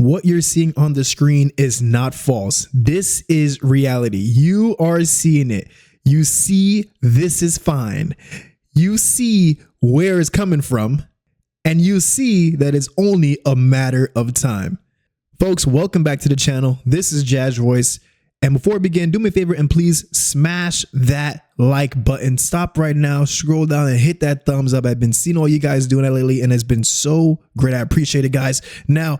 what you're seeing on the screen is not false. This is reality. You are seeing it. You see this is fine. You see where it's coming from, and you see that it's only a matter of time. Folks, welcome back to the channel. This is Jazz Royce. And before we begin, do me a favor and please smash that like button. Stop right now, scroll down and hit that thumbs up. I've been seeing all you guys doing that lately and it's been so great. I appreciate it, guys. Now,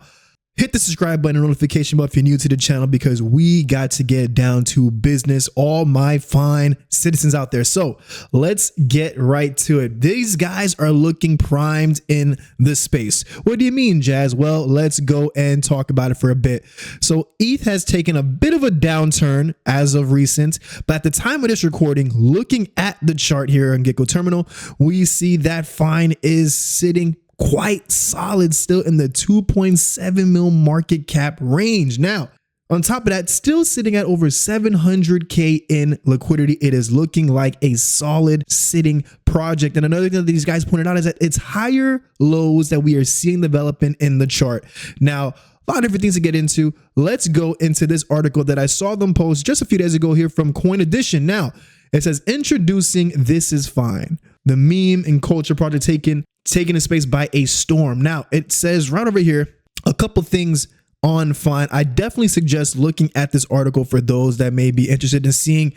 hit the subscribe button and notification bell if you're new to the channel because we got to get down to business, all my fine citizens out there. So let's get right to it. These guys are looking primed in the space. What do you mean, Jazz? Well, let's go and talk about it for a bit. So ETH has taken a bit of a downturn as of recent, but at the time of this recording, looking at the chart here on Gecko Terminal, we see that fine is sitting quite solid still in the 2.7 mil market cap range. Now, on top of that, still sitting at over 700K in liquidity. It is looking like a solid sitting project. And another thing that these guys pointed out is that it's higher lows that we are seeing developing in the chart. Now, a lot of different things to get into. Let's go into this article that I saw them post just a few days ago here from Coin Edition. Now, it says, introducing This Is Fine, the meme and culture project taking a space by a storm. Now, it says right over here, a couple things on Fine. I definitely suggest looking at this article for those that may be interested in seeing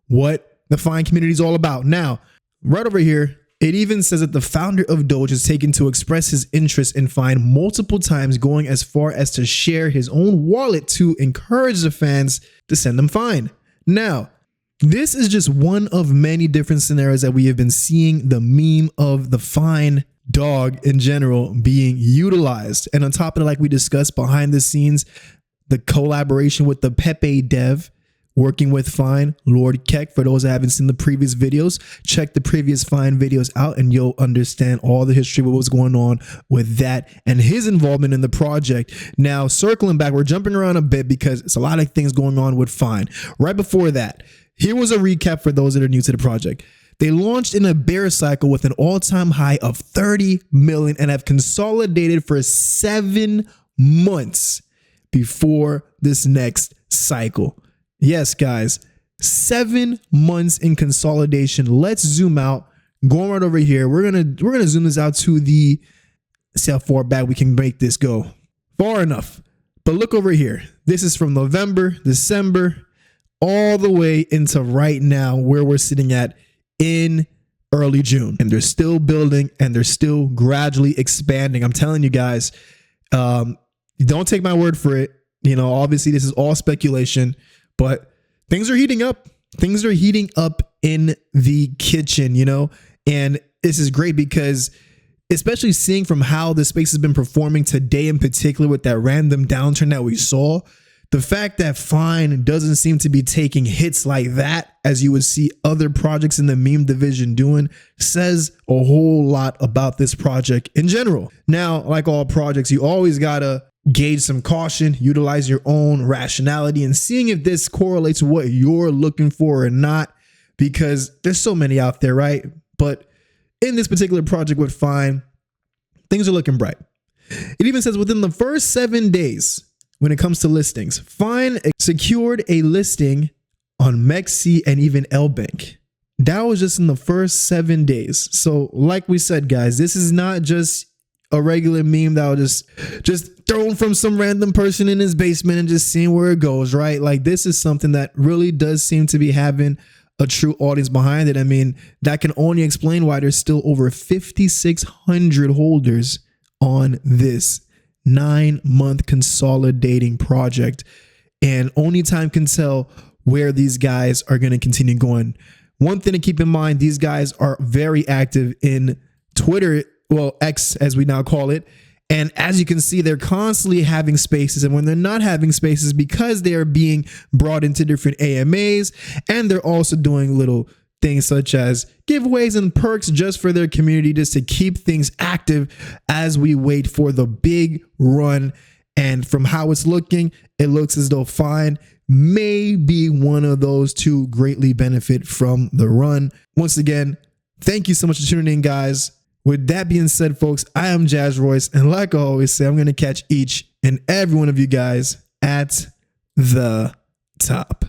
what the Fine community is all about. Now, right over here, it even says that the founder of Doge is taken to express his interest in Fine multiple times, going as far as to share his own wallet to encourage the fans to send them Fine. Now, this is just one of many different scenarios that we have been seeing the meme of the Fine dog in general being utilized. And on top of it, like we discussed behind the scenes, the collaboration with the Pepe dev working with Fine, Lord Keck. For those that haven't seen the previous videos, check the previous Fine videos out and you'll understand all the history of what was going on with that and his involvement in the project. Now, circling back, we're jumping around a bit because it's a lot of things going on with Fine. Right before that, here was a recap for those that are new to the project. They launched in a bear cycle with an all-time high of 30 million and have consolidated for 7 months before this next cycle. Yes, guys, 7 months in consolidation. Let's zoom out. Going right over here, we're gonna zoom this out to the, see how far back we can make this go. Far enough. But look over here. This is from November, December, all the way into right now where we're sitting at in early June, and they're still building and they're still gradually expanding. I'm telling you guys, don't take my word for it. You know, obviously this is all speculation, but things are heating up. Things are heating up in the kitchen, you know, and this is great because especially seeing from how the space has been performing today in particular with that random downturn that we saw, the fact that Fine doesn't seem to be taking hits like that, as you would see other projects in the meme division doing, says a whole lot about this project in general. Now, like all projects, you always gotta gauge some caution, utilize your own rationality and seeing if this correlates to what you're looking for or not, because there's so many out there, right? But in this particular project with Fine, things are looking bright. It even says within the first 7 days, when it comes to listings, Fine secured a listing on MEXC and even LBank. That was just in the first 7 days. So like we said, guys, this is not just a regular meme that was just thrown from some random person in his basement and just seeing where it goes, right? Like this is something that really does seem to be having a true audience behind it. I mean, that can only explain why there's still over 5,600 holders on this 9-month consolidating project, and only time can tell where these guys are going to continue going. One thing to keep in mind, these guys are very active in Twitter, well, X as we now call it, and as you can see, they're constantly having spaces, and when they're not having spaces, because they are being brought into different AMAs, and they're also doing little things such as giveaways and perks just for their community, just to keep things active as we wait for the big run. And from how it's looking, it looks as though Fine may be one of those to greatly benefit from the run. Once again, thank you so much for tuning in, guys. With that being said, folks, I am Jazz Royce, and like I always say, I'm going to catch each and every one of you guys at the top.